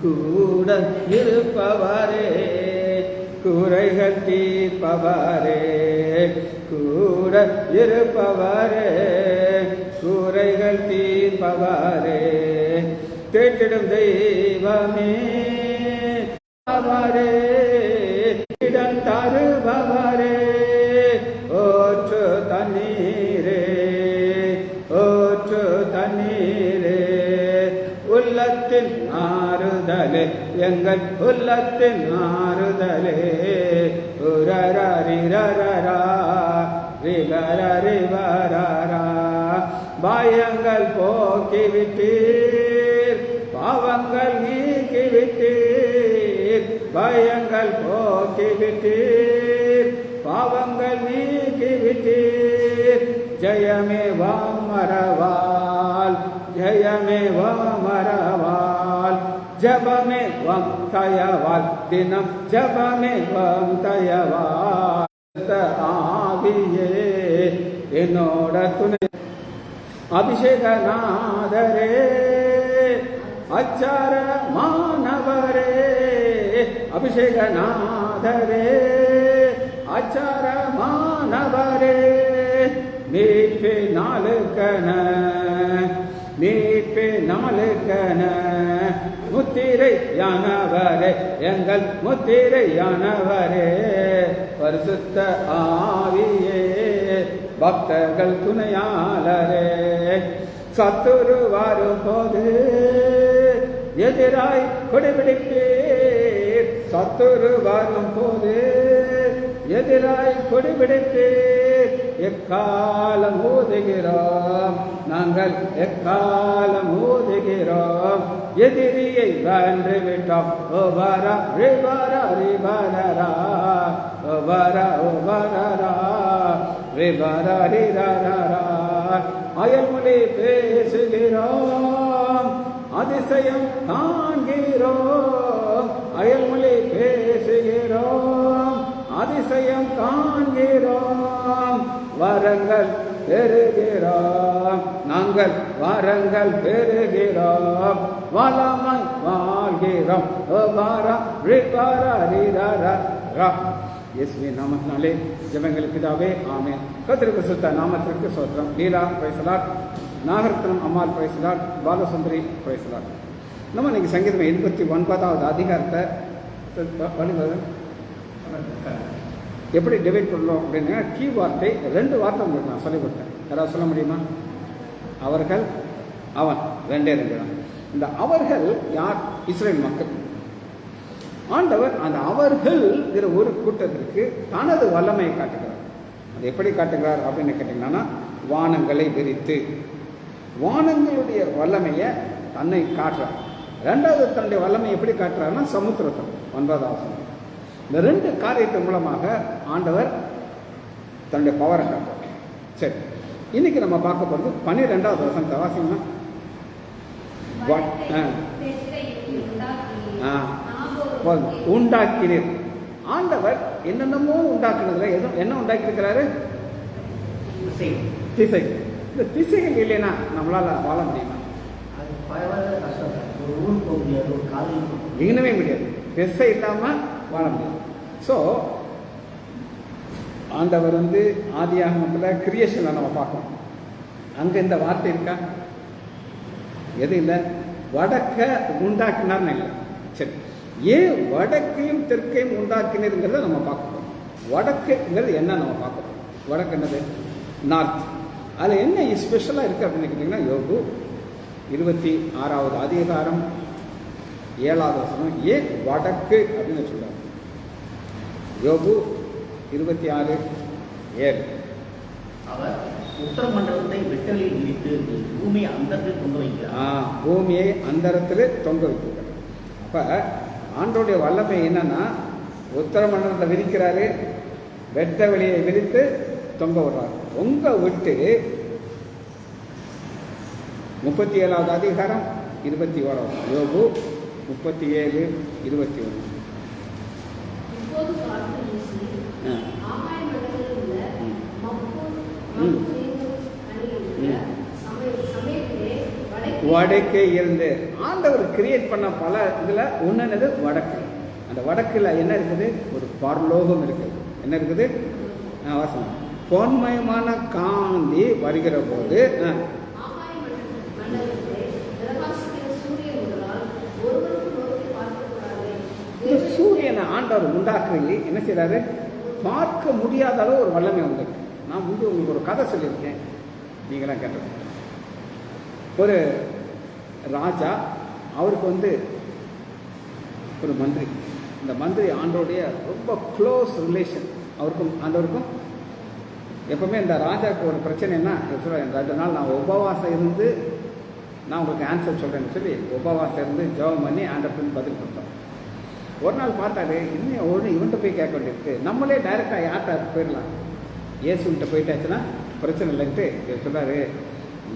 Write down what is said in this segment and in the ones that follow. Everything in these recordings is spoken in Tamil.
கூட இருப்பவரே, குறைகள் தீர்ப்பவரே, கூட இருப்பவரே, குறைகள் தீர்ப்பவரே, தேற்றிடும் தெய்வமே அவரே, இடம் தருபவரே, ஓற்று தண்ணீரே, ஓற்று தண்ணீரே, உள்ளத்தின் ஆறுதலே, எங்கள் உள்ளத்தின் ஆறுதலே, உரரரிரரரா ரிகரரிவரரா, பயங்கள் போக்கிவிட்டீர், பாவங்கள் நீக்கிவிட்டீர், பயங்கள் போக்கிவிட்டீர், பாவங்கள் நீக்கிவிட்டீர், ஜெயமே வாமரவால், ஜெயமே வாமரவால், ஜபமே வம் தயவால், தினம் ஜபமே வம் தயவால், ஆவியே என்னோட துணை, அபிஷேகநாதரே, அச்சார மாணவரே, அபிஷேகநாதரே, அச்சார மாணவரே, மீட்பே நாளுக்கன, மீட்பே நாளுக்கன, முத்திரையானவரே, எங்கள் முத்திரையானவரே, பரிசுத்த ஆவியே, பக்தர்கள் துணையாளரே, சத்துரு வரும் போது எதிராய் கொடிபிடிப்பீர், சத்துரு வரும் போது எதிராய் கொடிபிடிப்பீர், எக்காலம் ஊதுகிறோம், நாங்கள் எக்காலம் ஊதுகிறோம், எதிரியை வென்று விட்டோம், ஓவரா ரிவரா ரிவரரா, ஓவரா ஓவரரா ரிவரா ரிவரரா, அயல்மொழி பேசுகிறோம், அதிசயம் காண்கிறோம், அயல்மொழி பேசுகிறோம், அதிசயம் காண்கிறோம், வரங்கள் பெறுகிறோம், நாங்கள் வரங்கள் பெறுகிறோம், வளமாய் வாழ்கிறோம், இயேசுவின் நாமத்தினாலே ஜெபங்கள் பிதாவே, ஆமென். கர்த்தருக்கு சுத்த நாமத்திற்கு சோத்திரம். லீலா பிரைஸ், நாகரத்னம் அம்மாள் பிரைஸ், பாலசுந்தரி பிரைஸ். நம்ம இன்னைக்கு சங்கீதம் 89வது அதிகாரத்தை எப்படி டிவைட் பண்ணலாம் அப்படின்னா, கீ வார்த்தை 2 வார்த்தை உங்களுக்கு நான் சொல்லிக் கொடுத்தேன். யாராவது சொல்ல முடியுமா? அவர்கள், அவன், 2 தான். இந்த அவர்கள் யார்? இஸ்ரேல் மக்கள். ஆண்டவர் அந்த அவர்கள்ங்கிற ஒரு கூட்டத்திற்கு தனது வல்லமையை காட்டுகிறார். அது எப்படி காட்டுகிறார் அப்படின்னு கேட்டீங்கன்னா, வானங்களை விரித்து வானங்களுடைய வல்லமையை தன்னை காட்டுறார். 2வது தன்னுடைய வல்லமை எப்படி காட்டுறாருன்னா, சமுத்திரத்தை 9வது வசனம். இந்த 2 காரியத்தின் மூலமாக ஆண்டவர் தன்னுடைய பவரை காட்டுறார். சரி, இன்னைக்கு நம்ம பார்க்க போகிறது 12வது வசனத்தை வாசிங்கன்னா, உண்டாக்கினீர். ஆண்டவர் என்னென்னமோ உண்டாக்குனதுல என்ன உண்டாக்கியிருக்கிறாரு? திசை. இந்த திசைகள் இல்லைன்னா நம்மளால வாழ முடியுமா? இன்னமே முடியாது. திசை இல்லாம வாழ முடியாது. ஸோ ஆண்டவர் ஆதியாகமத்தில் கிரியேஷனில் நம்ம பார்க்கணும். அங்கே இந்த வார்த்தை இருக்கா? எது இல்லை. வடக்க உண்டாக்கினார்னு இல்லை. சரி, ஏன் வடக்கையும் தெற்கையும் உண்டாக்கினதுங்கிறத நம்ம பார்க்கணும். வடக்குங்கிறது என்ன நம்ம பார்க்கணும். வடக்கு என்னது? நார்த். அதில் என்ன ஸ்பெஷலாக இருக்குது அப்படின்னு கேட்டிங்கன்னா, யோபு 26வது அதிகாரம் 7வது வசனம் ஏன் வடக்கு அப்படின்னு சொல்றாங்க. யோபு 26:7. அவர் உத்தரமண்டலத்தை வெட்டலில் விரித்து பூமியை அந்தரத்தில் தொங்க வைக்கிறார். பூமியை அந்தரத்தில் தொங்க வைக்கிறார். அப்ப ஆண்டோடைய வல்லமை என்னன்னா, உத்தரமண்டலத்தை விரிக்கிறாரு, வெட்ட வெளியை விரித்து தொங்க விடுறாரு. தொங்க விட்டு 37வது அதிகாரம் 21. யோபு 37:21. வடக்கே இருந்து ஆண்டவர் கிரியேட் பண்ண பல இதில் ஒன்றுனது வடக்கு. அந்த வடக்கில் என்ன இருக்குது? ஒரு பரலோகம் இருக்குது. என்ன இருக்குது? வாசனம் பொன்மயமான காந்தி வருகிற போது சூரியனை ஆண்டவர் உண்டாக்குறீங்க என்ன செய்யறாரு? பார்க்க முடியாத அளவு ஒரு வல்லமை உண்டு. நான் வந்து உங்களுக்கு ஒரு கதை சொல்லியிருக்கேன், நீங்களாம் கேட்ட. ஒரு ராஜா, அவருக்கு வந்து ஒரு மந்திரி. இந்த மந்திரி ஆண்டோடைய ரொம்ப க்ளோஸ் ரிலேஷன். அவருக்கும் ஆண்டவருக்கும் எப்பவுமே இந்த ராஜாவுக்கு ஒரு பிரச்சனைன்னா, 2 நாள் நான் உபவாசம் இருந்து நான் உங்களுக்கு ஆன்சர் சொல்கிறேன்னு சொல்லி உபவாசம் இருந்து ஜெபம் பண்ணி ஆண்டவருக்கு பதில் கொடுத்தோம். ஒரு நாள் பார்த்தாரு, இன்னும் இவன்கிட்ட போய் கேட்க வேண்டியிருக்கு, நம்மளே டைரெக்டாக யார்கிட்ட போயிடலாம், இயேசுகிட்ட போயிட்டாச்சுன்னா பிரச்சனை இல்லைன்ட்டு சொல்கிறாரு,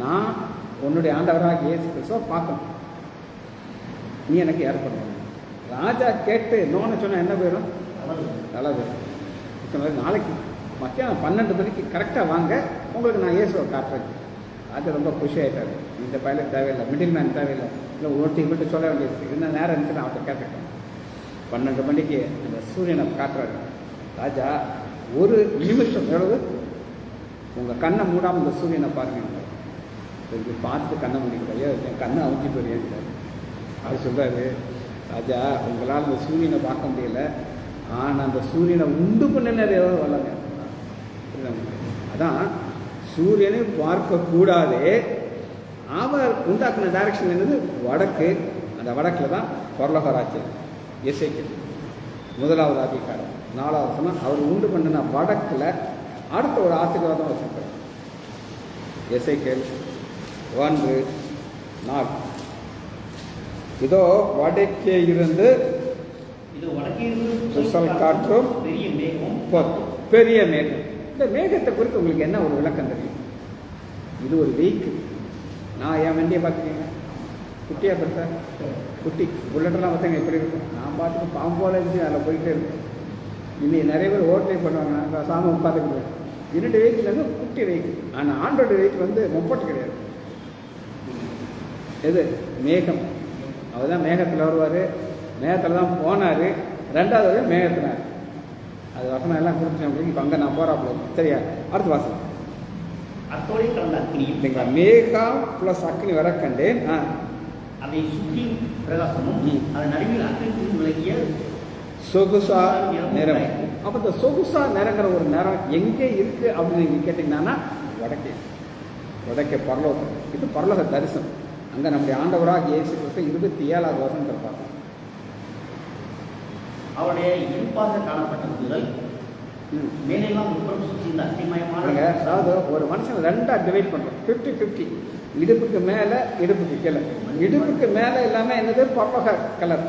நான் உன்னுடைய ஆண்டவராக இயேசு கிறிஸ்துவ பார்க்கணும், நீ எனக்கு யார் பண்ணுவாங்க. ராஜா கேட்டு நோன்னு சொன்னால் என்ன போயிடும்? நல்லா போயிடும். நாளைக்கு மத்தியானம் 12 மணிக்கு கரெக்டாக வாங்க, உங்களுக்கு நான் இயேசுவை காட்டுறேன். அது ரொம்ப குஷி ஆகிட்டாரு. இந்த பைலட் தேவையில்லை, மிடில் மேன் தேவையில்லை, இல்லை ஓட்டி மட்டும் சொல்ல வேண்டியது. என்ன நேரம் இருந்துச்சு நான் அவர்கிட்ட கேட்டுட்டேன். 12 மணிக்கு அந்த சூரியனை காட்டுறாரு. ராஜா ஒரு நிமிஷம் எவ்வளவு உங்கள் கண்ணை மூடாமல் இந்த சூரியனை பாருங்க. பார்த்துட்டு கண்ணை முடிக்கிறையோ, என் கண்ணை அவுஞ்சி போயிருக்காரு. அது சொல்கிறாரு, ராஜா உங்களால் இந்த சூரியனை பார்க்க முடியல, ஆனால் அந்த சூரியனை உண்டு பண்ணினது எவ்வளோ வல்லங்க. அதான் சூரியனை பார்க்கக்கூடாது. அவர் உண்டாக்குன டைரக்ஷன் என்னது? வடக்கு. அந்த வடக்கில் தான் பரலோக ராஜ்யம். எசேக்கியேல் 1வது அதிகாரம் 4வது வசனம். அவர் உண்டு பண்ணின வடக்கில் அடுத்த ஒரு ஆசீர்வாதம் வச்சிருக்கார். எசேக்கியேல் 1:4. இதோ வடக்கே இருந்து காற்றும் பெரிய மேகம். இந்த மேகத்தை குறித்து உங்களுக்கு என்ன ஒரு விளக்கம் தெரியும்? இது ஒரு வெஹிக்கிள். நான் என் வண்டியை பார்த்துக்கீங்க, குட்டியாக பெருசா குட்டி புல்லட்டெல்லாம் பார்த்தீங்க எப்படி இருக்கும். நான் பார்த்துட்டு பாம்பு போல இருந்துச்சு, அதில் போயிட்டே இருக்கும். இன்னைக்கு நிறைய பேர் ஓட்டலே பண்ணுவாங்க, நான் சாமி உட்காந்துக்க. 2 வெஹிக்கிள் வந்து குட்டி வெஹிக்கிள். ஆனால் ஆண்டோட வெஹிக்கிள் வந்து முப்பட்டு கிடையாது. எது? மேகம். அவர் தான் மேகத்தில் வருவார், மேகத்தில் தான் போனார், 2வது மேகத்தினார். அது வசனம் எல்லாம் குறிப்பிட்டு இப்போ அங்கே நான் போகிறாப்புல. சரியா? அடுத்த வாசனம். இல்லைங்களா? மேகம் ப்ளஸ் அக்னி வர கண்டேன். அதை சுற்றி பிரகாசமும் அதன் நடுவில் அக்னி விளக்கிய சொகுசா நிறம். அப்போ இந்த சொகுசா நிறங்கிற ஒரு நிறம் எங்கே இருக்குது அப்படின்னு நீங்கள் கேட்டிங்கன்னா வடக்கே. வடக்கே பரலோகம். இது பரலோக தரிசனம். அங்கே நம்முடைய ஆண்டவராக இயேசு கிறிஸ்து 27வது வசனம் இருப்பாங்க. அவருடைய இருப்பாக காணப்பட்ட முதல் மேலெல்லாம் உட்புறம் சுற்றி இந்த அத்திமயமான. அதாவது ஒரு மனுஷன் 2ஆக டிவைட் பண்ணுறோம், 50-50. இடுப்புக்கு மேலே, இடுப்புக்கு கீழே. இடுப்புக்கு மேலே எல்லாமே என்னது? பரலோக கலர்.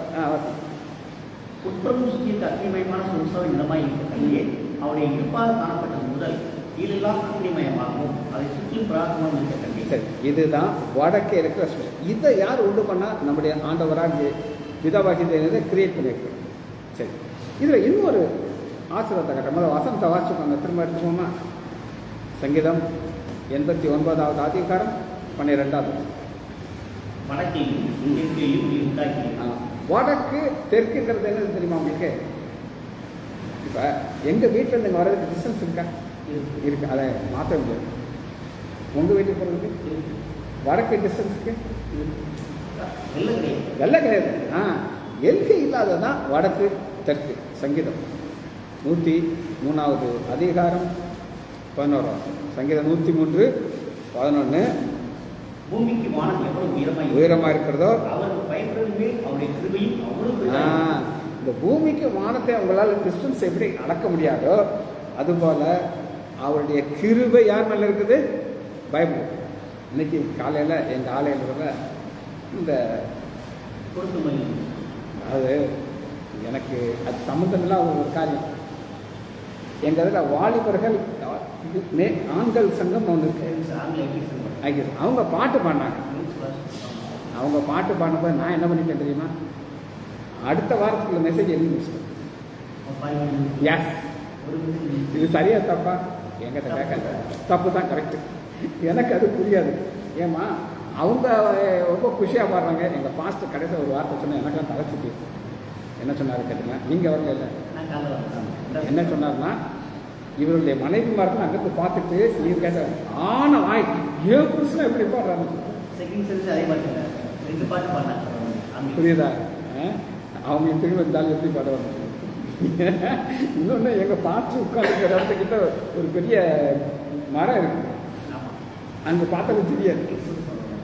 உட்புறம் சுற்றி இந்த அத்திமயமான சொகுசாவின் நிலமாய் இருக்கையே அவருடைய இருப்பாக காணப்பட்ட முதல் கீழெல்லாம் அக்னிமயமாகவும் அதை சுற்றி பிரார்த்தமாக இருக்க கண்டி. சரி, இதுதான் வடக்கே இருக்கிற சூழல். இதை யார் உண்டு பண்ணால்? நம்முடைய ஆண்டவராக பிதாவாகியதை கிரியேட் பண்ணியிருக்கிறோம். சரி, இதில் இன்னொரு ஆசீர்வாத கட்டம். முதல்ல வசனத்தை வாசிச்சுக்கோங்க, திரும்ப எடுத்துக்கோமா. சங்கீதம் 89வது அதிகாரம் 12வது. வடக்கு தெற்குங்கிறது என்னது தெரியுமா உங்களுக்கு? இப்போ எங்கள் வீட்டில் இங்கே வர்றதுக்கு டிஸ்டன்ஸ் இருக்கா? இருக்கு. அதை மாற்ற முடியாது. உங்கள் வீட்டுக்கு போகிறதுக்கு வடக்கு டிஸ்டன்ஸுக்கு வெள்ளை கிடையாது. எல்கை இல்லாததான் வடக்கு தெற்கு. சங்கீதம் 103வது அதிகாரம் 11. சங்கீதம் 103:11. பூமிக்கு வானம் எவ்வளவு உயரமாக இருக்கிறதோ அவருக்கு பயப்படுமே அவருடைய கிருபையும் அவ்வளவு. இந்த பூமிக்கு வானத்தை உங்களால் டிஸ்டன்ஸ் எப்படி அளக்க முடியாதோ அதுபோல் அவருடைய கிருபை யார் மேலே இருக்குது? பைபிள். இன்னைக்கு காலையில் எங்கள் ஆலயத்தில் இந்த அது எனக்கு அது சம்மந்தமில்லாத ஒரு காரியம். எங்கள் இதில் வாலிபர்கள் ஆண்கள் சங்கம் ஒன்று இருக்கு. அவங்க பாட்டு பாடினாங்க. அவங்க பாட்டு பாடும்போது நான் என்ன பண்ணிட்டேன் தெரியுமா? அடுத்த வாரத்துக்குள்ள மெசேஜ் எழுதி முடிச்சிட்டேன். இது சரியா தப்பா? என்கிட்ட கேட்க தப்பு தான், கரெக்டு. எனக்கு அது புரியாது. ஏமா அவங்க ரொம்ப குஷியாக பாடுறாங்க. எங்கள் பாஸ்டர் கடைசியில் ஒரு வார்த்தை சொன்னால் எனக்கெல்லாம் தலை சுற்றி என்ன சொன்னார் கேட்டுங்க, நீங்கள் வரல இல்லை என்ன சொன்னார்னா, இவருடைய மனைவிமார்கள் அங்கிருந்து பார்த்துட்டு நீங்க கேட்ட ஆன வாய்க்கு ஏன் புருஷனா எப்படி பாடுறாங்க புரியுதா? அவங்க திரும்ப இருந்தாலும் எப்படி பாடுவாங்க. இன்னொன்று எங்கள் பாஸ்டர் உட்காந்துக்கிற இடத்துக்கிட்ட ஒரு பெரிய மரம் இருக்கு, அங்கே பார்த்தாலும் தெரியாது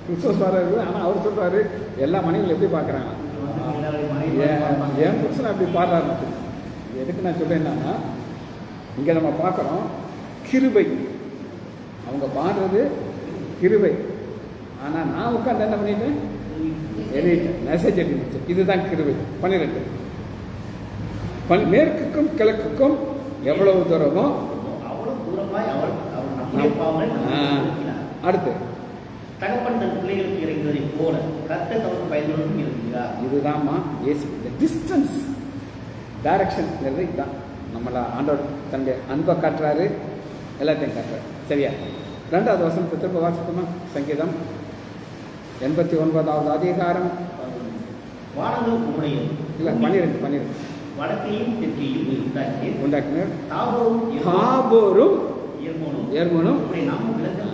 கிறிஸ்துவஸ் மரம் இருக்குது. ஆனால் அவர் சொல்றாரு எல்லா மனைவிகள் எப்படி பார்க்குறாங்க, என் புருஷனை அப்படி பாடுறாரு. எதுக்கு நான் சொல்றேன்னா, இங்கே நம்ம பார்க்குறோம் கிருபை, அவங்க பாடுறது கிருபை. ஆனால் நான் உட்காந்து என்ன பண்ணிட்டேன், எழுதிட்டேன், மெசேஜ் எழுதிட்டேன். இதுதான் கிருபை. 12 மேற்குக்கும் கிழக்குக்கும் எவ்வளவு தூரமோ அடுத்து தகப்பன் தன் பிள்ளைகளுக்கு இறங்குவதை போல கர்த்தர் தமக்கு பயன்படுத்தும் இருக்கிறார். இதுதான்மா ஏசி. இந்த டிஸ்டன்ஸ் டைரக்ஷன்ங்கிறது இதுதான். நம்மளை ஆண்டவர் தன்னுடைய அன்பை காட்டுறாரு, எல்லாத்தையும் காட்டுறாரு. சரியா? 2வது வசனத்தை திரும்ப வாசிப்போமா? சங்கீதம் 89வது அதிகாரம். வானங்கள் உம்முடையது இல்லை 12 வடக்கையும் தெற்கையும் உண்டாக்கினர். தாபோரும் எர்மோனும் நாமும் விளக்கம்.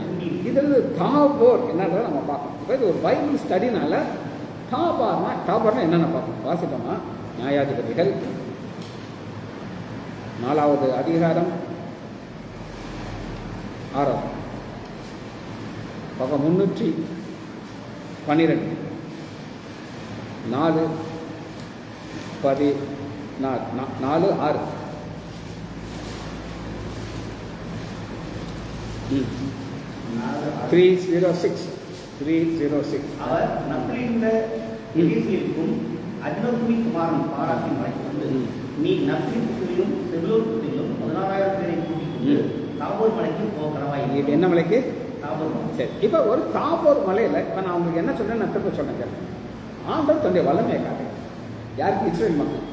இதில் தாபோர் என்னன்றதை நம்ம பார்க்கணும். இப்போ இது ஒரு பைபிள் ஸ்டடினால தாபோர்னா என்னென்ன பார்க்கணும். வாசிப்போமா? நியாயாதிபதிகள் 4வது அதிகாரம் 6 பக்கம் 312 4:6 306 அவர் நப்தலியுள்ள எலிசேலுக்கும் அஜ்னோத்தின் குமாரன் பாராத்தின் மலைக்கு நீ நப்தலி புத்திலும் செபுலோன் புத்திலும் 16,000 பேரை கூட்டிக்கொண்டு தாபோர் மலைக்கு போகிறவாய். இது என்ன மலைக்கு? தாபோர் மலை. சரி, இப்போ ஒரு தாபோர் மலையில் இப்போ நான் உங்களுக்கு என்ன சொல்றேன், நான் திரும்ப சொன்னேன். ஆண்டவர் தன்னுடைய வல்லமையை காட்டுறேன். யாருக்கு? இஸ்ரேல் மக்கள்.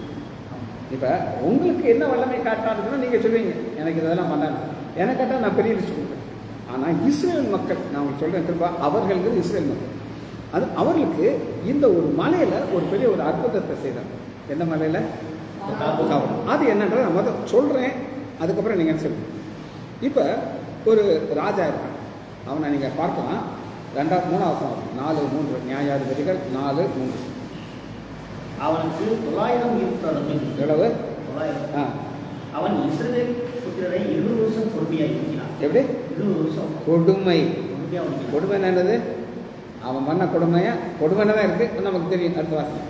இப்போ உங்களுக்கு என்ன வல்லமை காட்டாதுன்னா நீங்கள் சொல்லுவீங்க எனக்கு இதெல்லாம் பண்ணாங்க, எனக்கு கேட்டால் நான் பெரிய லிஸ்ட் கொடுப்பேன். ஆனால் இஸ்ரேல் மக்கள், நான் உங்களுக்கு சொல்கிறேன் திரும்ப, அவர்களுக்கு இஸ்ரேல் மக்கள், அது அவர்களுக்கு இந்த ஒரு மலையில் ஒரு பெரிய ஒரு அற்புதத்தை செய்தார். எந்த மலையில்? அது என்னன்றதை நான் முதல் சொல்கிறேன், அதுக்கப்புறம் நீங்கள் சொல்லுங்கள். இப்போ ஒரு ராஜா இருக்கான், அவனை நீங்கள் பார்க்கலாம். 3வது 4:3 நியாயாதிபதிகள் 4:3. அவனுக்கு 900 இருந்தது. எவ்வளவு? 900. அவன் இஸ்ரவேல் புத்திரரை 20 வருஷம் கொடுமையாக இருக்கிறான். எப்படி? 20 வருஷம் கொடுமை. கொடுமை என்னது? அவன் பண்ண கொடுமையா? கொடுமைன்னு தான் இருக்கு, நமக்கு தெரியும். அடுத்த வாசம்.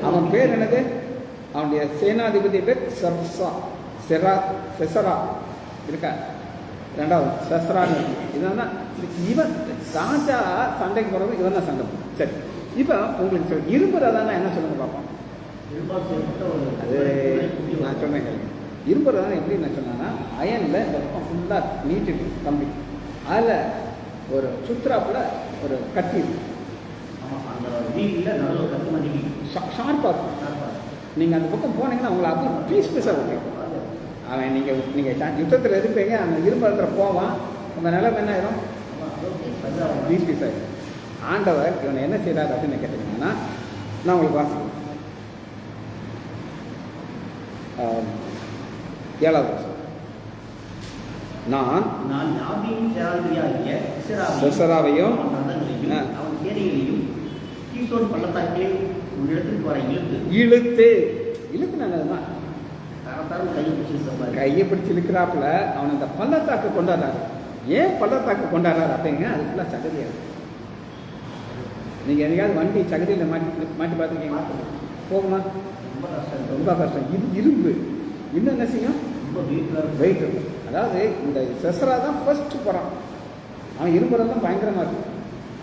அவன் பேர் என்னது? அவனுடைய சேனாதிபதி பேர் செசரா இருக்கா? 2வது செசரான்னு இருக்கு. இதுதான் இவன் ராஜா சண்டைக்கு போறது, இவன் தான் சண்டை. சரி, இப்போ உங்களுக்கு சொல் இரும்புறதானா என்ன சொல்லுங்க பார்ப்போம். அது நான் சொன்னேன் கேள்வி. இரும்புறதான எப்படி நான் சொன்னேன்னா, அயனில் இந்த பக்கம் ஃபுல்லாக நீட்டு கம்பி, அதில் ஒரு சுத்ராப்பில் ஒரு கத்தி ஷார்ப்பாக இருக்கும். நீங்கள் அந்த பக்கம் போனீங்கன்னா உங்களை அப்படியே பீஸாக இருக்கும். அவன் நீங்கள் யுத்தத்தில் இருப்பீங்க, அந்த இரும்பு இடத்துல போவான், உங்கள் நிலம் என்ன ஆயிரும்? பீஸ் ஆகிடும். ஆண்டவர் இவனை என்ன செய்தார் அப்படின்னு கேட்டீங்கன்னா, நான் உங்களுக்கு வாசிக்கிறேன். 7வது வருஷம். நான் செசராவையும் அவன் சேனைகளையும் கீசோன் பள்ளத்தாக்கிலே இடத்துக்கு வர இழுத்து நல்லதுதான் கையை பிடிச்சி இழுக்கிறாப்புல அவன் அந்த பள்ளத்தாக்கு கொண்டாடுறாரு. ஏன் பள்ளத்தாக்கு கொண்டாடுறாரு அப்படிங்க? அது ஃபுல்லாக சகதியாக. நீங்கள் எங்கேயாவது வண்டி சகதியில் மாட்டி பார்த்துருக்கீங்களா? போகுமா? ரொம்ப கஷ்டம். இது இரும்பு இன்னும் என்ன செய்யும்? வெயிட் இருக்கும். அதாவது இந்த செசரா தான் ஃபர்ஸ்ட் போகிறான். அவன் இரும்புறது தான் பயங்கரமாக இருக்கும்.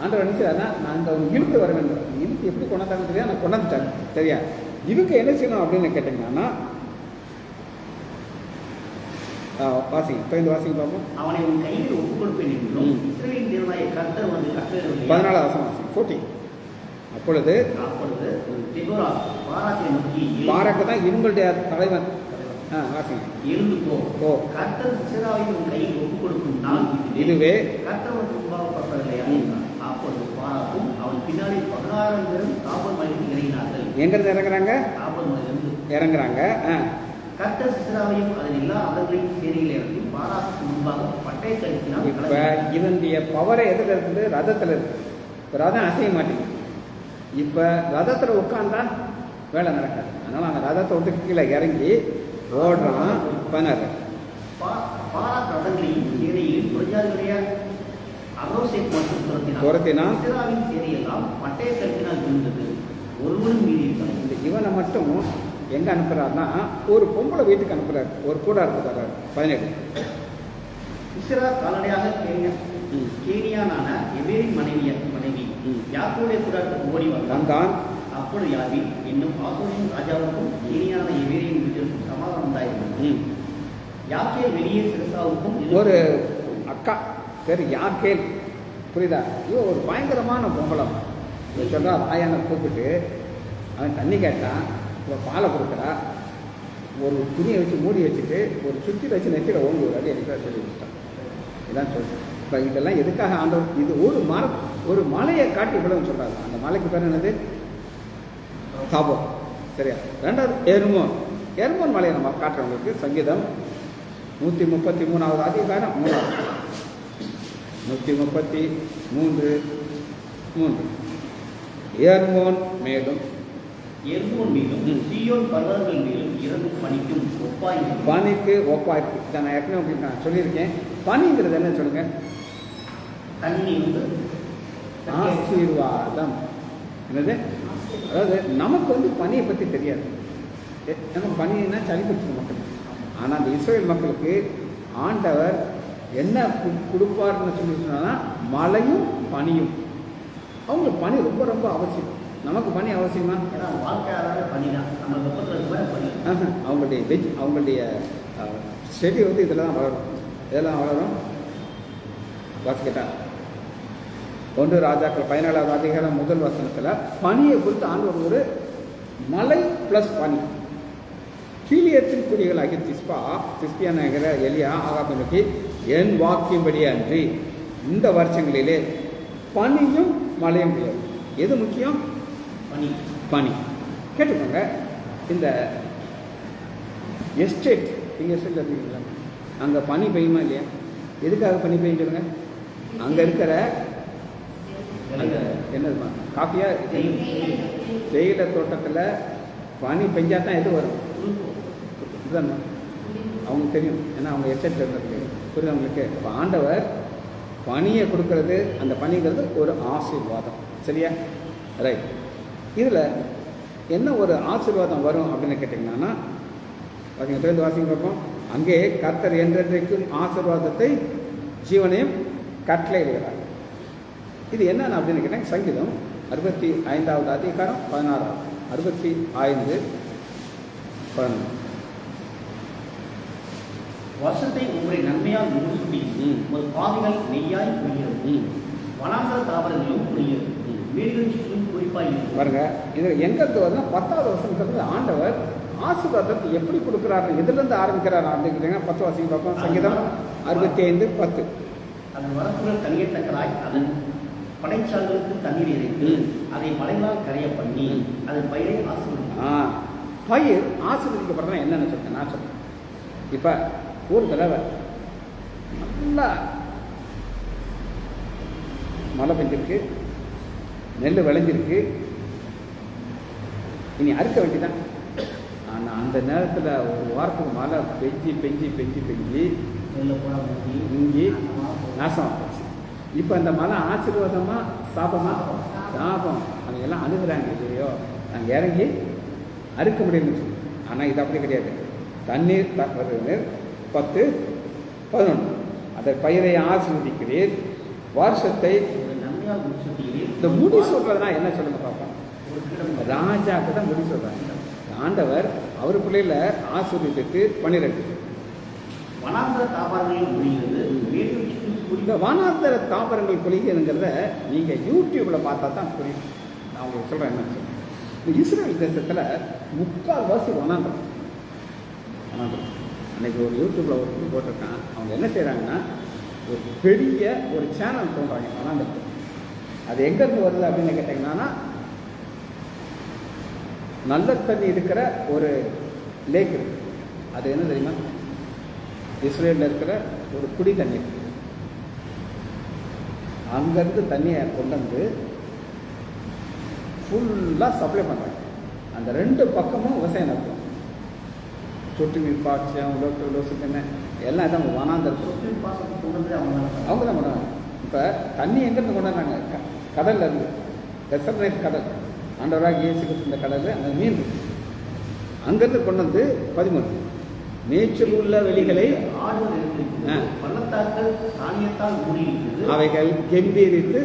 ஆண்டவர் நினைச்சாருன்னா, நான் இந்த இழுத்து வர வேண்டும். இழுத்து எப்படி கொண்டாந்தாங்க தெரியாது, நான் கொண்டாந்துட்டாங்க. சரியா? இதுக்கு என்ன செய்யணும் அப்படின்னு கேட்டீங்கன்னா, வாசிங்க, இப்போ வாசிங்க பார்ப்போம். அவனை உன் கையில் ஒப்புக் கொடுப்பேன் என்றும் இஸ்ரவேலின் தேவனாகிய கர்த்தர் வந்து கட்டளையிடவில்லை. 14வது வசனம் வாசிங்க. 14. அப்பொழுது தெபோரா பாராக்கை நோக்கி, பாராக்கு தான் இவங்களுடைய தலைவன். வாசிங்க. எழுந்து போ, கர்த்தர் சிசராவை உன் கையில் ஒப்புக் கொடுக்கும் நாள் இதுவே, கர்த்தர் உனக்கு முன்பாக புறப்படவில்லை. அப்பொழுது பாராக்கும் அவன் பின்னாடி 16,000 பேரும் தாபோர் மலைக்கு இறங்கினார்கள். எங்கிருந்து இறங்குறாங்க? தாபோர் மலையிலிருந்து இறங்குறாங்க. கர்த்தர் சிஸ்ராவையும் அதில் எல்லா அவர்களையும் சேனையில் இறங்கி பாராக்கு முன்பாக பட்டை கழித்தினால். இப்ப இதனுடைய பவரை எதுல இருக்குது? ரதத்துல இருக்கு. ரதம் அசைய மாட்டேங்குது. இப்ப ரதத்துல உட்கார்ந்தா வேலை நடக்காது. அதனால அந்த ரதத்தை விட்டு கீழே இறங்கி ஓடுறான். பண்ணாரு பாராக் ரதங்களையும் சேனையையும் புரஜாதிகளுடைய அரோசேத் மற்றும் துரத்தினான். சிஸ்ராவின் சேனையெல்லாம் பட்டை கழித்தினால் விழுந்தது. ஒருவரும் மீறி இருக்காங்க. இந்த இவனை மட்டும் எங்க அனுப்புறாருன்னா ஒரு பொம்பளை வீட்டுக்கு அனுப்புறாரு. ஒரு கூடாரத்துக்கு தர்றாரு. 17. சிஸ்ரா கால்நடையாக கேனியானான எபேரின் மனைவி யாக்கோபுடைய கூடாரத்துக்கு ஓடி வந்தான். அப்பொழுது யாவி என்னும் ஆசோரின் ராஜாவுக்கும் கேனியான எபேரியின் வீட்டிற்கும் சமாதானம் உண்டாயிருந்தது. யாக்கேல் வெளியே சிரசாவுக்கும் ஒரு அக்கா பேர் யாக்கேல். புரியுதா? ஐயோ ஒரு பயங்கரமான பொம்பளை சொல்றா. ராயான கூப்பிட்டு அவன் தண்ணி கேட்டான். இப்போ பாலை கொடுக்குறா. ஒரு துணியை வச்சு மூடி வச்சுட்டு ஒரு சுற்றி வச்சு நெத்தியில் ஓங்கி ஒரு அடி அடிக்க சொல்லி வச்சுட்டான். இதான் சொல்றேன். இப்போ இதெல்லாம் எதுக்காக ஆண்டவர்? இது ஒரு மலையை காட்டி இவ்வளவுன்னு சொல்றாங்க. அந்த மலைக்கு பேர் என்னது? தாபோர். சரியா? ரெண்டாவது எர்மோன் மலையை நம்ம காட்டுறவங்களுக்கு சங்கீதம் 133வது அதிகாரம் 3வது 133 எர்மோன் மேலும் சீயோன் பர்வதங்கள் மேலும் இறங்கும் பனிக்கும் பனிக்கு ஒப்பாயிருக்கு. இதை நான் ஏற்கனவே உங்களுக்கு நான் சொல்லியிருக்கேன். பனிங்கிறது என்ன சொல்லுங்க? தண்ணி ஆசீர்வாதம். என்னது? அதாவது நமக்கு பனியை பற்றி தெரியாது. நமக்கு பனின்னா சளி பிடிச்ச மக்கள். ஆனால் அந்த இஸ்ரேல் மக்களுக்கு ஆண்டவர் என்ன கொடுப்பார்னு சொல்லி சொன்னா மழையும் பனியும். அவங்களுக்கு பனி ரொம்ப ரொம்ப அவசியம். நமக்கு பனி அவசியமா? அவங்களுடைய செடி இதில் தான் வளரும். இதெல்லாம் வளரும். வாசிக்கிட்டா 1 ராஜாக்கள் 17வது அதிகாரம் 1 வசனத்தில் பனியை குறித்து ஆண்டவர் ஒரு மலை பிளஸ் பனி. கீழியத்தின் குடிகளாகி திஸ்பியா நகர எலியா ஆகாபை நோக்கி என் வாக்கின்படி அன்றி இந்த வருஷங்களிலே பனியும் மழையும் பெய்யும். எது முக்கியம்? பனி. கேட்டுக்கோங்க. இந்த எஸ்டேட் நீங்கள் எஸ்டேட் இருக்கீங்களா? அங்கே பனி பெய்யுமா இல்லையா? எதுக்காக பனி பெய்யும் சொல்லுங்க? அங்கே இருக்கிற அந்த என்னதுமா காஃபியா தேயிலை தோட்டத்தில் பனி பெஞ்சா தான் எது வரும்? இதுதான் அவங்களுக்கு தெரியும். ஏன்னா அவங்க எஸ்டேட் இருந்தது. புரியுது அவங்களுக்கு? இப்போ ஆண்டவர் பனியை கொடுக்கறது, அந்த பனிங்கிறது ஒரு ஆசீர்வாதம். சரியா? ரைட். இதில் என்ன ஒரு ஆசீர்வாதம் வரும் அப்படின்னு கேட்டிங்கன்னா பார்த்தீங்கன்னா தொடர்ந்து வாசிங்க பார்ப்போம். அங்கே கர்த்தர் என்றென்றைக்கும் ஆசீர்வாதத்தை ஜீவனையும் கட்டளையிடுகிறார். இது என்னன்னு அப்படின்னு கேட்டால் சங்கீதம் 65வது அதிகாரம் 16 65 11 வருஷத்தை உங்களுடைய நன்மையால் முடிசூடி ஒரு பாதைகள் நெய்யாய் புரிகிறது. வனாந்தர தாவரங்களும் புரிகிறது. வீடுகளும் குறிப்பாக பாருங்க. இது எங்கிருந்து வருதுன்னா 10வது வசனத்துல ஆண்டவர் ஆசீர்வாதத்தை எப்படி கொடுக்குறாரு, எதுலேருந்து ஆரம்பிக்கிறார் அப்படின்னு 10 வாசிங்க பார்ப்போம். சங்கீதம் 65:10 அதன் வரப்புகள் கனியத்தக்கதாய் அதன் படைச்சால்களுக்கு தண்ணீர் இறைத்து அதை மழைகளால் கரைய பண்ணி அதன் பயிரை ஆசீர்வதிக்கும். பயிர் ஆசீர்வதிக்கப்படுறா என்னன்னு சொல்றேன் நான் சொல்றேன். இப்போ ஒரு தடவை நல்லா மழை பெஞ்சிருக்கு, நெல் விளைஞ்சிருக்கு, இனி அறுக்க வேண்டிதான். ஆனால் அந்த நேரத்தில் ஒரு வாரத்துக்கு மழை பெஞ்சி இங்கி நாசமாக போச்சு. இப்போ அந்த மழை ஆசீர்வாதமாக சாபமாக சாபம் அவங்க எல்லாம் அணுகுறாங்க. இல்லையோ நாங்கள் இறங்கி அறுக்க முடியும்னு சொல்லி. ஆனால் இது அப்படி கிடையாது. தண்ணீர் 10 11 அதை பயிரை ஆசீர்வதிக்கிறீர், வருஷத்தை இந்த முடி சொல்றதுனா என்ன சொல்லுங்க பார்ப்போம். ராஜாக்கு தான் முடி சொல்றாங்க. ஆண்டவர் அவர் பிள்ளையில ஆசீர்வதித்து 12 வனாந்தர தாவரங்கள் பொழிகிறது. இந்த வனாந்தர தாவரங்கள் பொழிகிறதுங்கிறத நீங்க யூடியூப்ல பார்த்தா தான் புரியும். நான் உங்களுக்கு சொல்றேன் என்ன சொல்றேன். இந்த இஸ்ரேல் தேசத்துல 3/4 வனாந்தரம். அன்னைக்கு ஒரு யூடியூப்ல ஒரு போட்டிருக்கான். அவங்க என்ன செய்யறாங்கன்னா ஒரு பெரிய ஒரு சேனல் தோன்றாங்க வனாந்தரத்தை. அது எங்கேருந்து வருது அப்படின்னு கேட்டிங்கன்னா, நல்ல தண்ணி இருக்கிற ஒரு லேக் இருக்கு. அது என்ன தெரியுமா? இஸ்ரேலில் இருக்கிற ஒரு குடி தண்ணி. அங்கேருந்து தண்ணியை கொண்டு வந்து ஃபுல்லாக சப்ளை பண்ணுறாங்க. அந்த 2 பக்கமும் விவசாயம் நடக்கும். சொட்டு நீர் பாய்ச்சம், உலோசுக்குன்னு எல்லாம் இதான் வனாந்தரம். அவங்க தான் பண்ணுவாங்க. இப்போ தண்ணி எங்கேருந்து கொண்டு வந்தாங்க? கடலில் இருந்து, டெசர்ட் கடல். ஆண்டவராக இயேசு இந்த கடலில் அந்த மீன் இருக்கு. அங்கேருந்து கொண்டு வந்து 13 மேய்ச்சல் உள்ள வெளிகளை அவைகள் கெம்பீரித்து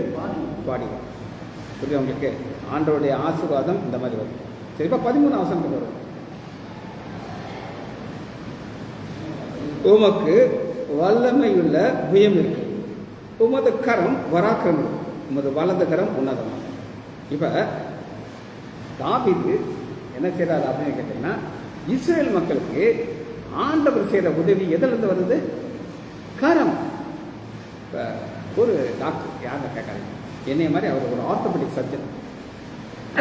பாடிகள். புரியுது உங்களுக்கு? ஆண்டவருடைய ஆசீர்வாதம் இந்த மாதிரி வரும். சரி, இப்போ 13 வசனத்துக்கு வரும். உமக்கு வல்லமையுள்ள புயம் இருக்கு, உமது கரம் வராக்கிரமம், உமது வலது கரம் உன்னதமாக. இப்போ தாவீது என்ன செய்யறாரு அப்படின்னு கேட்டீங்கன்னா, இஸ்ரேல் மக்களுக்கு ஆண்டவர் செய்கிற உதவி எதிலிருந்து வருது? கரம். இப்போ ஒரு டாக்டர் யாரும் கேட்காது, என்னைய மாதிரி அவர் ஒரு ஆர்த்தோபெடிக் சர்ஜன்.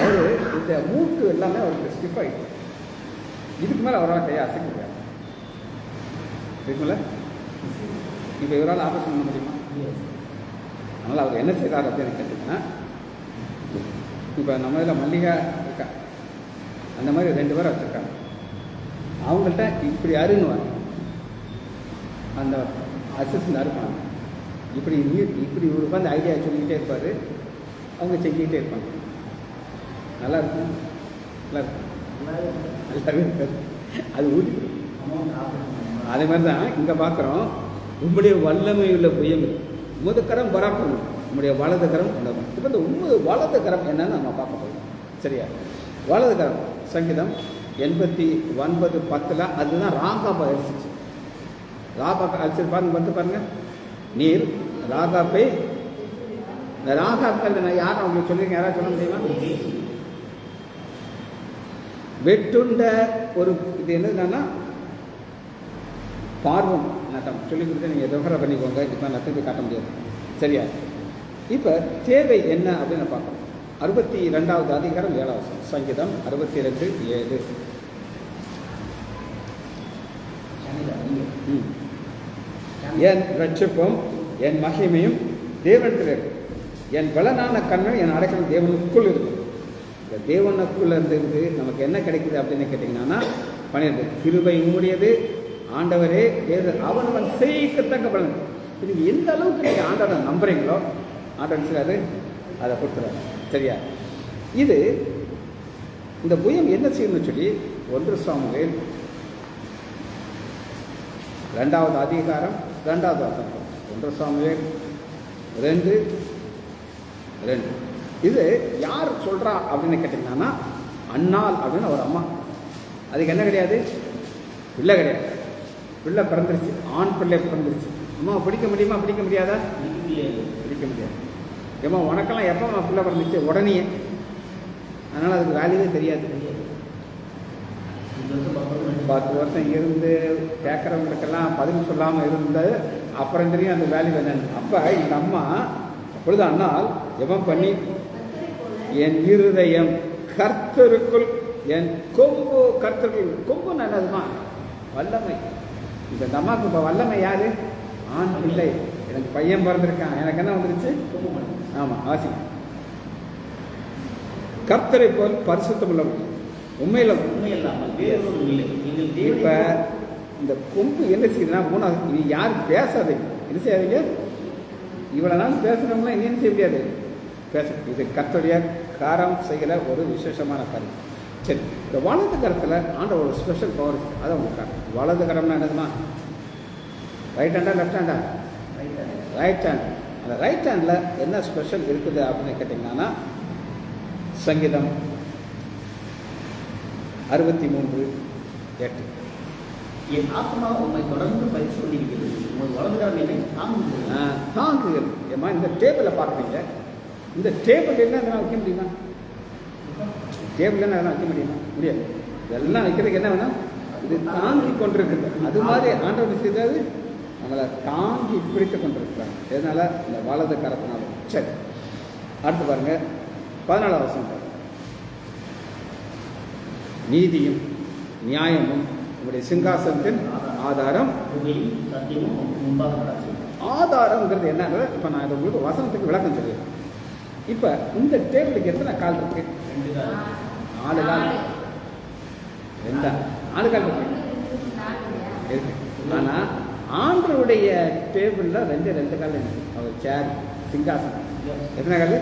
அவர் இந்த மூட்டு எல்லாமே அவருக்கு ஸ்டிஃப் ஆகிடுச்சு. இதுக்கு மேலே அவரால் கையை அசைக்க முடியாது. இருக்குல்ல? இப்போ இவரால் ஆபரேஷன் பண்ண முடியுமா? அதனால் அவர் என்ன செய்கிறார் அப்படின்னு கேட்டிங்கன்னா, இப்போ நம்ம இதில் மல்லிகா இருக்கா, அந்த மாதிரி 2 பேரை வச்சுருக்காங்க. அவங்கள்ட்ட இப்படி அருணுவாங்க, அந்த அசிஸ்டன்ட் அறுப்பாங்க. இப்படி இப்படி ஒரு உட்காந்து ஐடியா சொல்லிக்கிட்டே இருப்பார், அவங்க செஞ்சுக்கிட்டே இருப்பாங்க. நல்லா இருக்கும், நல்லா இருக்கும், நல்லாவே இருக்காது. அது ஊட்டி அதே மாதிரி தான் இங்கே பார்க்குறோம். உம்முடைய வல்லமை உள்ள புயம், உமது கரம் பராக்கிரமம், உம்முடைய வலது கரம் உண்டவன். இப்போ இந்த உம்மது வலது கரம் என்னன்னு நம்ம பார்க்க போகிறோம். சரியா? வலது கரம் சங்கீதம் 89:10 அதுதான் ராகாப்பை அழிச்சிச்சு. ராகாப்பை அழிச்சு பாருங்க, பாருங்க. நீர் ராகாப்பை, இந்த ராகாக்கள் நான் யாரும் அவங்களுக்கு சொல்லியிருக்கேன், யாராவது சொல்ல முடியுமா? வெட்டுண்ட ஒரு இது என்னதுன்னா பார்வம் நட்டம் சொல்லி கொடுத்து நீங்கள் எதோ பண்ணிக்கோங்க. இப்போ நான் திருப்பி காட்ட முடியாது. சரியா? இப்போ தேவை என்ன அப்படின்னு பார்க்கணும். 62வது அதிகாரம் 7வது வசனம், சங்கீதம் 62:7. என் ரட்சிப்பும் என் மகிமையும் தேவனுக்கு இருக்கு, என் பலனான கண்ணன் என் அடைக்கலம் தேவனுக்குள் இருக்கும். இந்த தேவனுக்குள்ள இருந்து நமக்கு என்ன கிடைக்குது அப்படின்னு கேட்டிங்கன்னா, 12 கிருபை உம்முடையது ஆண்டவரே, அவன் செய்யத்தக்க பலன். நீங்கள் எந்த அளவுக்கு நீங்கள் ஆண்டவரை நம்புறீங்களோ ஆண்டவன் செய்யாது அதை கொடுத்துறாரு. சரியா? இது இந்த புயம் என்ன செய்யணும்னு சொல்லி 1 சாமுவேல் 2வது அதிகாரம் 2வது வசனம், 1 சாமுவேல் 2:2. இது யார் சொல்கிறா அப்படின்னு கேட்டிங்கன்னா, அன்னாள் அப்படின்னு ஒரு அம்மா. அதுக்கு என்ன கிடையாது? பிள்ளை கிடையாது. பிள்ளை பிறந்துருச்சு, ஆண் பிள்ளை பிறந்துருச்சு. அம்மா பிடிக்க முடியுமா? பிடிக்க முடியாதா? பிடிக்க முடியாது. ஏம்மா உனக்கெல்லாம் எப்போ பிள்ளை பிறந்துச்சு? உடனே. அதனால் அதுக்கு வேல்யூவே தெரியாது. 10 வருஷம் இருந்து கேட்குறவங்களுக்கெல்லாம் பதில் சொல்லாமல் இருந்து அப்புறம் தெரியும் அந்த வேல்யூ என்னன்னு. அப்போ இந்த அம்மா அப்பொழுது அண்ணால் ஜெபம் பண்ணி, என் இருதயம் கர்த்தருக்குள், என் கொம்பு கர்த்தருக்குள். கொம்பு நல்லதுமா? வல்லமை. இந்த அம்மாவுக்கு இப்போ வல்லமை யாரு? ஆண் பிள்ளை. எனக்கு பையன் பிறந்திருக்கான், எனக்கு என்ன வந்துருச்சு? ஆமாம், ஆசி. கர்த்தரை போல் பரிசுத்தம் உள்ளவங்க உண்மையில் உண்மையில்லாமல் வேறொரு இல்லை. இப்போ இந்த கொம்பு என்ன செய்யுதுன்னா, 3வது இது யாரும் பேசாதீங்க, என்ன செய்யாதீங்க. இவ்வளோ நாள் பேசுகிறவங்களாம் என்ன செய்ய முடியாது, பேச. இது கர்த்தருடைய காரம் செய்கிற ஒரு விசேஷமான காரியம். சரி, இந்த வலது கரத்தில் ஆண்ட ஒரு ஸ்பெஷல் பவர் அதை உங்களுக்கு. வலது கரம்னா என்னதுமா? ரைட் ஹேண்டா லெஃப்ட் ஹேண்டா? Right hand. அந்த ரைட் ஹேண்டில் என்ன ஸ்பெஷல் இருக்குது அப்படின்னு கேட்டிங்கன்னா, சங்கீதம் 63:8. என் ஆத்மா உண்மை தொடர்ந்து பயிற்சி கொண்டிருக்கிறது, உங்கள் வலதுகரம் என்னை தாங்குகிறது. ஏமா இந்த டேபிளை பார்க்குறீங்க, இந்த டேபிள் என்ன அதெல்லாம் வைக்க முடியுமா? டேபிள் என்ன அதெல்லாம் வைக்க முடியுமா? முடியாது. இதெல்லாம் வைக்கிறதுக்கு என்ன வேணும்? இது தாங்கி கொண்டிருக்குது. அது மாதிரி ஆண்டவர் செய்தாது நம்மளை தாங்கி பிடித்து கொண்டிருக்கிறாங்க. இதனால் இந்த வலது கரத்தினால. சரி, அடுத்து பாருங்க 14வது வசனம். நீதியும் நியாயமும் உங்களுடைய சிங்காசனத்தின் ஆதாரம். உண்மையும் சத்தியமும் உமக்கு முன்பாக நடக்கும். ஆதாரம்ங்கிறது என்னன்னா, இப்போ நான் இதை உங்களுக்கு வசனத்துக்கு விளக்கம் சொல்லிடுறேன். இப்போ இந்த டேபிளுக்கு எத்தனை கால் இருக்கு? 2 கால். 4 கால். 4 கால் இருக்கு. ஆனால் ஆண்டருடைய டேபிளில் 2 கால் இருக்கு. அவர் சேர், சிங்காசனம் எத்தனை கால்?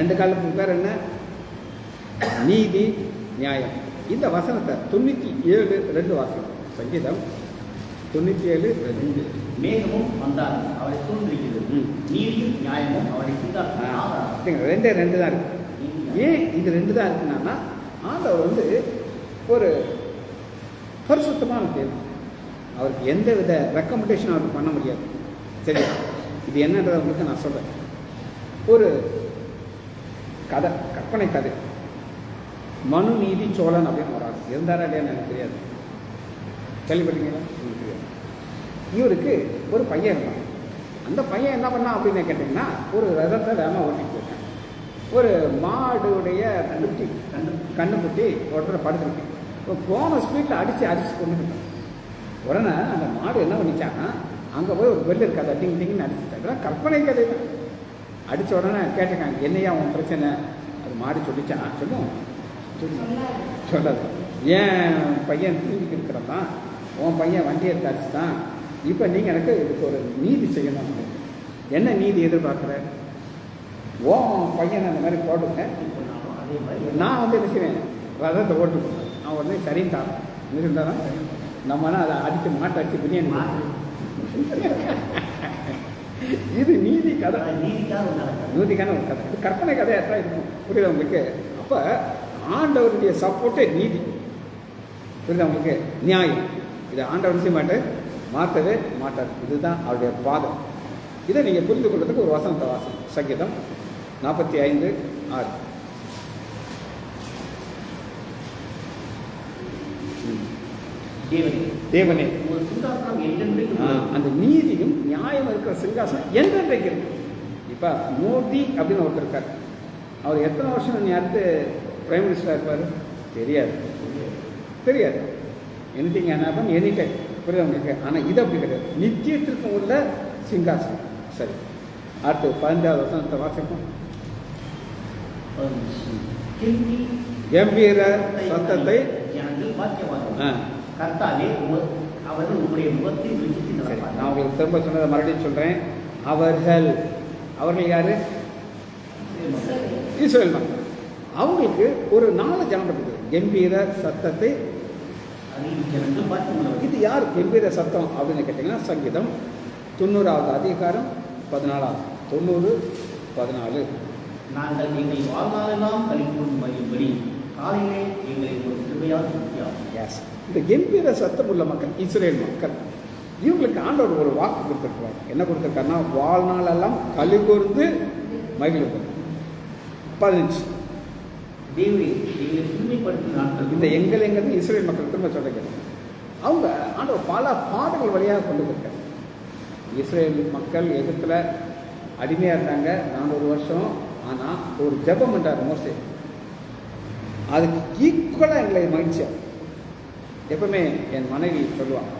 2 காலுக்கு பேர் என்ன? நீதி நியாயம். இந்த வசனத்தை 97:2 வாசனம். சங்கீதம் 97:2. மேகமும் வந்தார் அவரை சூழ்ந்திருக்கிறது. நீதியும் நியாயமும் அவரை சிங்காசனம். 2 தான் இருக்கு. ஏன் இது 2 தான் இருக்குன்னா, ஆண்டவர் வந்து ஒரு பரிசுத்தமான தேவன். அவருக்கு எந்த வித ரெக்கமெண்டேஷன் அவருக்கு பண்ண முடியாது. சரியா? இது என்னன்றதை உங்களுக்கு நான் சொல்கிறேன். ஒரு கதை, கற்பனை கதை. மனு நீதி சோழன் அப்படின்னு ஒரு ஆள் இருந்தாரா இல்லையான்னு எனக்கு தெரியாது. கேள்விப்பட்டீங்களா? எனக்கு தெரியாது. இவருக்கு ஒரு பையன் இருந்தான். அந்த பையன் என்ன பண்ணான் அப்படின்னு கேட்டிங்கன்னா, ஒரு ரதத்தை வேகமாக ஓட்டிட்டு போயிருக்கான். ஒரு மாடுடைய கண்ணுக்குட்டி ஓட்டுற படுத்துருக்கு. இப்போ போன ஸ்பீட்டில் அடித்து கொண்டுக்கிட்டான். உடனே அந்த மாடு என்ன பண்ணிச்சாங்கன்னா, அங்கே போய் ஒரு பெல் இருக்காது, டிங் டிங்னு அடிச்சுட்டாங்க. கற்பனை கதை தான். அடித்த உடனே கேட்டிருக்காங்க, என்னையா உன் பிரச்சனை? அது மாடு சொல்லிச்சா? சொல்லும் சொல்லாது. ஏன் பையன் தூங்கிட்டு இருக்கிறதான், உன் பையன் வண்டியை அடிச்சுட்டான். இப்போ நீங்கள் எனக்கு இதுக்கு ஒரு நீதி செய்யணும். என்ன நீதி எதிர்பார்க்குற? ஓ பையனை அந்த மாதிரி போட்டுங்க, நான் வந்து என்ன செய்வேன், ரதத்தை ஓட்டு போடுவேன். அவன் உடனே சரின்னு தான் இருந்தாலும் நம்மனா அதை அடித்து மாட்டை அடித்து பிரியாணி. இது நீதி கதை, நீதிக்கான ஒரு கதை. இது கற்பனை கதையாக தான் இருக்கும். புரியுது உங்களுக்கு? அப்போ ஆண்டவருடைய சப்போர்ட்டே நீதி. புரியுது உங்களுக்கு? நியாயம். இதை ஆண்டவர் செய்ய மாட்டார், மாற்றவே மாட்டார். இதுதான் அவருடைய பாதம். இதை நீங்கள் புரிந்து கொள்வதற்கு ஒரு வசனத்தை வாசம். சங்கீதம் 45:6. தேவனே அந்த நீதியும் நியாயம் இருக்கிற சிங்காசனம் என்றென்றைக்கு இருக்கு. இப்போ மோடி அப்படின்னு ஒருத்தர் இருக்கார். அவர் எத்தனை வருஷம் நீ அடுத்து பிரைம் மினிஸ்டராக இருப்பார் தெரியாது. Anything happen any time. புரியுது உங்களுக்கு? ஆனால் இது அப்படி கிடையாது. நித்தியத்திற்கு உள்ள சிங்காசனம். சரி, அடுத்து 15வது வசனத்தை வாசிப்போம். கம்பீர சத்தத்தை நான் உங்களுக்கு திரும்ப சொன்னதை மறுபடியும் சொல்றேன். அவர்கள் யாரு? இஸ்ரவேல் மக்கள். அவங்களுக்கு ஒரு 4 ஜனம் இருக்குது. கம்பீர சத்தத்தை. இது யார் கம்பீர சத்தம் அப்படின்னு கேட்டீங்கன்னா, சங்கீதம் 90வது அதிகாரம் 14. 90:14. நாங்கள் எங்கள் வாழ்நாளெல்லாம் கழிக்கும் மகிழ்படி காலையிலே எங்களை ஒரு கிருபையால் எஸ். இந்த கம்பீர சத்தம் உள்ள மக்கள் இஸ்ரவேல் மக்கள். இவங்களுக்கு ஆண்டவர் ஒரு வாக்கு கொடுத்துருக்கிறார். என்ன கொடுத்துருக்காருன்னா, வாழ்நாளெல்லாம் களி கூர்ந்து மகிழ்வு. 15 இந்த எங்கிறது இஸ்ரவேல் மக்கள் திரும்ப சொல்லிக்கிறாங்க. அவங்க ஆண்டவர் பல பாடங்கள் வழியாக கொண்டு போயிருக்காங்க. இஸ்ரவேல் மக்கள் எகிப்தில் அடிமையாக இருந்தாங்க 400 வருஷம். ஆனால் ஒரு ஜெபம் பண்ணுறார் மோசே. அதுக்கு ஈக்குவலாக எங்களை மகிழ்ச்சியா. எப்பவுமே என் மனைவி சொல்லுவாள்,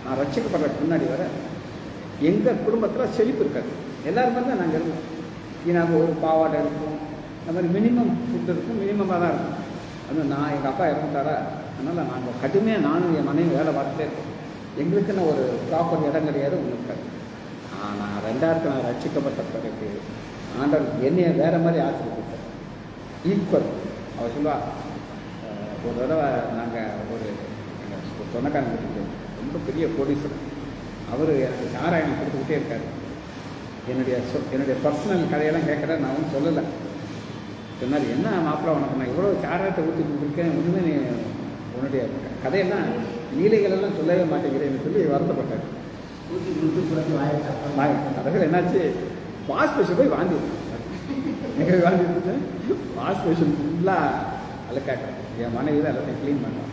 நான் ரட்சிக்கப்படுறதுக்கு முன்னாடி வர எங்கள் குடும்பத்தில் செழிப்பு இருக்காது. எல்லாருமே தான் நாங்கள் இருக்கோம். நாங்கள் ஒரு பாவாடை இருக்கும், அந்த மாதிரி மினிமம் ஃபுட் இருக்கும், மினிமமாக தான் இருக்கும். அதுவும் நான் எங்கள் அப்பா இறந்துட்டாரா, அதனால் நாங்கள் கடுமையாக நானும் என் மனைவி வேலை பார்த்துட்டே இருக்கோம். எங்களுக்குன்னு ஒரு ப்ராப்பர் இடம் கிடையாது, ஒன்று இருக்காது. ஆனால் 2000 நான் ரட்சிக்கப்பட்ட பிறகு ஆண்டவர் என்னையை வேறு மாதிரி ஆச்சரியப்பட்டார். ஈக்குவல். அவர் சொல்லுவாள், ஒரு தடவை நாங்கள் ஒரு சொந்தக்காரங்க ரொம்ப பெரிய கோடீஸ்வரர். அவர் எனக்கு சாராயணம் கொடுத்துக்கிட்டே இருக்கார். என்னுடைய பர்சனல் கதையெல்லாம் கேட்குற நான் ஒன்றும் சொல்லலை. சொன்னார், என்ன மாப்பிள்ளை உனக்கு நான் இவ்வளோ சாராயத்தை ஊற்றி கொடுத்துருக்கேன், ஒன்றுமே நீ உன்னுடைய கதையெல்லாம் லீலைகளெல்லாம் சொல்லவே மாட்டேங்கிறேன்னு சொல்லி வருத்தப்பட்டார். கடைசியில் என்னாச்சு, வாஷ் பேஷன் போய் வாந்தி எங்கே வாந்தி இருந்துட்டேன். வாஷ் பேஷன் ஃபுல்லாக அழுக்காக்க என் மனைவி தான் எல்லாத்தையும் க்ளீன் பண்ணுவான்.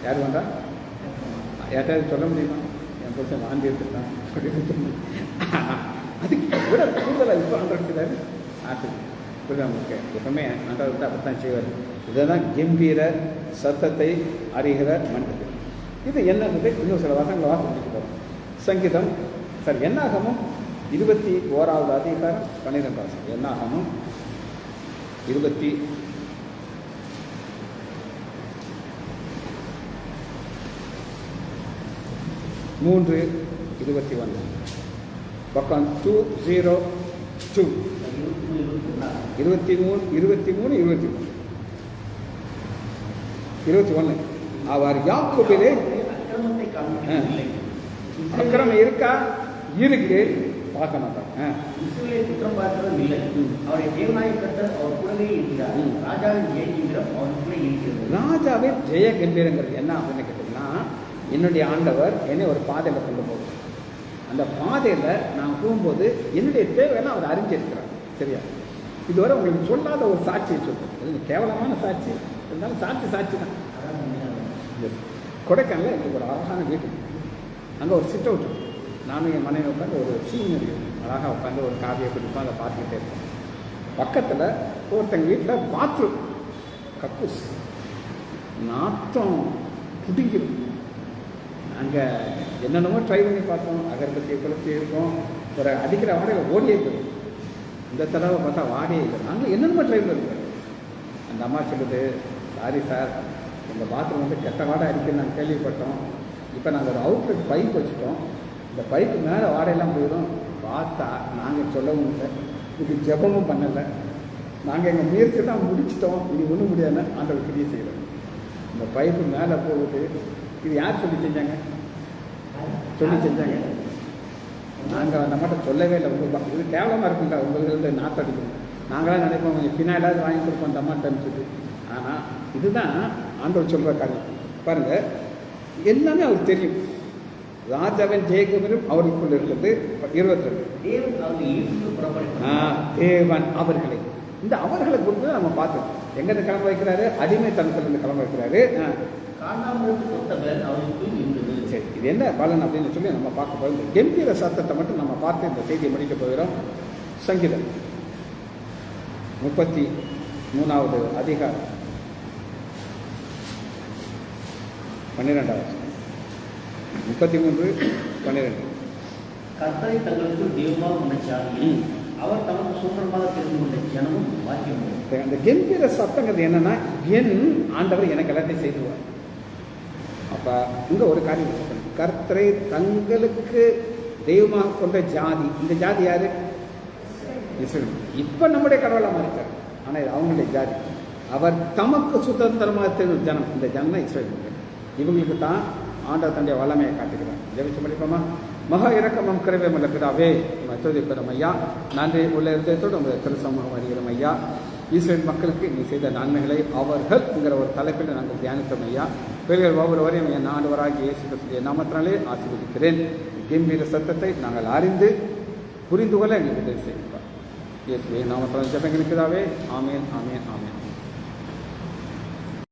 யார் வந்தா யார்ட்டாவது சொல்ல முடியுமா, என் புருஷன் வாந்தி எடுத்துட்டான் அப்படின்னு. அதுக்கு விட கூடுதலாக இப்போ ஆண்டவர் ஆட்டு புரியுது நமக்கு எப்பவுமே ஆண்டவர் வந்து அப்படித்தான் செய்வார். இதுதான் கம்பீர சத்தத்தை அறிகிற மனிதர்கள். இது என்னது இன்னும் சில வசங்களை வாசிச்சுட்டு போகிறோம். சங்கீதம் என்னாகமும் 21வது அதிகாரம் 12 வசனம். என்னாகமும் 23:21 பக்கம் 202 21 அவர் யாக்கோபிலே அக்கிரமத்தை காண்பிக்கவில்லை. அக்கிரமம் இருக்கா? இருக்கு, பார்க்க மாட்டாங்க. இஸ்ரவேலை குற்றம் பார்க்கிறதும் இல்லை. அவரை தேவனாய் கர்த்தர் அவர் கூடவே இருக்கிறார். ராஜாவின் ஜெய கம்பீரம் அவர் கூட இருக்கிறது. ராஜாவின் ஜெய கம்பீரங்கிறது என்ன அப்படின்னு கேட்டீங்கன்னா, என்னுடைய ஆண்டவர் என்னை ஒரு பாதையில் கொண்டு போகும். அந்த பாதையில் நான் போகும்போது என்னுடைய தேவையெல்லாம் அவர் அறிஞ்சிருக்கிறார். சரியா? இதுவரை உங்களுக்கு சொல்லாத ஒரு சாட்சியை சொல்றேன். இது கேவலமான சாட்சி இருந்தாலும் சாட்சி தான். கொடைக்கானல எனக்கு ஒரு அழகான வீட்டு, அங்கே ஒரு சிட் அவுட், நானும் என் மனைவி உட்காந்து ஒரு சீனரி அழகாக உட்காந்து ஒரு காவியை குடிப்போம், அதை பார்த்துக்கிட்டே இருப்போம். பக்கத்தில் ஒருத்தங்க வீட்டில் பாத்ரூம் கக்கூஸ் நாத்தம் பிடிக்கும். நாங்கள் என்னென்னமோ ட்ரை பண்ணி பார்த்தோம், அகர்பத்தியை கொளுத்தி இருக்கோம், ஒரு அடிக்கிற வாடையில் ஓடியே போயிடும். இந்த தடவை பார்த்தா வாடியே இல்லை. நாங்கள் என்னென்னமோ ட்ரை பண்ணிருக்கோம். அந்த அம்மா சொல்லுது, சாரி சார், எங்கள் பாத்ரூம் வந்து கெட்ட வாடை அடிக்குன்னு நாங்கள் கேள்விப்பட்டோம். இப்போ நாங்கள் ஒரு அவுட்லெட் பைப் வச்சுட்டோம், இந்த பைப்பு மேலே வாடையெல்லாம் போயிடும். பார்த்தா நாங்கள் சொல்லவும் இல்லை, இது ஜெபமும் பண்ணலை, நாங்கள் எங்கள் முயற்சி தான் முடிச்சிட்டோம், இது ஒன்றும் முடியாதுன்னு ஆண்டவர் கிரியை செய்கிறோம். இந்த பைப்பு மேலே போகுது. இது யார் சொல்லி செஞ்சாங்க? நாங்கள் அந்த மட்டும் சொல்லவே இல்லை. உங்களுக்கு இது கேவலமாக இருக்குங்க, உங்களுக்கு நாற்று அடிக்கணும். நாங்களாம் நினைப்போம் கொஞ்சம் பின்னாலாவது வாங்கி கொடுப்போம் அந்த அம்மாட்டன்னு சொல்லி. ஆனால் இதுதான் ஆண்டவர் சொல்கிற காரியம். பாருங்கள், எல்லாமே அவருக்கு தெரியும். ராஜாவின் ஜெயகம்பீரம் அவருக்குள்ள இருக்கிறது. 22 தேவன் அவர்களை, இந்த அவர்களை குறித்து நம்ம பார்த்தோம். எங்கிருந்து கிளம்ப வைக்கிறாரு? அடிமைத்தனத்திலிருந்து கிளம்ப வைக்கிறாரு. சரி, இது என்ன பலன் அப்படின்னு சொல்லி நம்ம பார்க்க போகிறோம். இந்த கம்பீர சத்தத்தை மட்டும் நம்ம பார்த்து இந்த செய்தியை முடிக்க போகிறோம். சங்கீதம் 33வது அதிகாரம் 12 33:12 கர்த்தரை தங்களுக்கு தெய்வமாக நினைச்சாங்க, அவர் தமக்கு சுதந்திரமாக தெரிந்து கொண்ட ஜனமும் வாக்கியமும். அந்த கம்பீர சத்தங்கிறது என்னன்னா, என் ஆண்டவர் எனக்கு எல்லாத்தையும் செய்துவார். அப்போ இங்கே ஒரு காரியம் சொல்லணும், கர்த்தரை தங்களுக்கு தெய்வமாக கொண்ட ஜாதி. இந்த ஜாதி யாரு? இஸ்ரவேல். இப்போ நம்முடைய கடவுளாக மாறிட்டார், ஆனால் இது அவங்களுடைய ஜாதி. அவர் தமக்கு சுதந்திரமாக தெரியும் ஜனம். இந்த ஜனம் இஸ்ரவேல். இவங்களுக்கு தான் ஆண்டவர் தன்னுடைய வல்லமையை காட்டுகிறார். ஜெபிச்சு படிப்போமா? மகா இரக்கமும் கிருபையும் உள்ள பிதாவே, துதிக்கிறோம் ஐயா. நன்றி உள்ள இருந்ததோடு உங்கள் திருசமூகம் வருகிறோம் ஐயா. இஸ்ரவேல் மக்களுக்கு நீ செய்த நன்மைகளை அவர்கள்ங்கிற ஒரு தலைப்பில் நாங்கள் தியானித்தோம் ஐயா. பிள்ளைகள் ஒவ்வொருவரையும் என் ஆண்டவராகிய இயேசு கிறிஸ்துவின் நாமத்தினாலே ஆசீர்வதிக்கிறேன். கம்பீர சத்தத்தை நாங்கள் அறிந்து புரிந்து கொள்ள எங்களுக்கு உதவி செய்வார். இயேசுவின் நாமத்தினாலே ஜெபங்கள் பிதாவே. ஆமென், ஆமென், ஆமென்.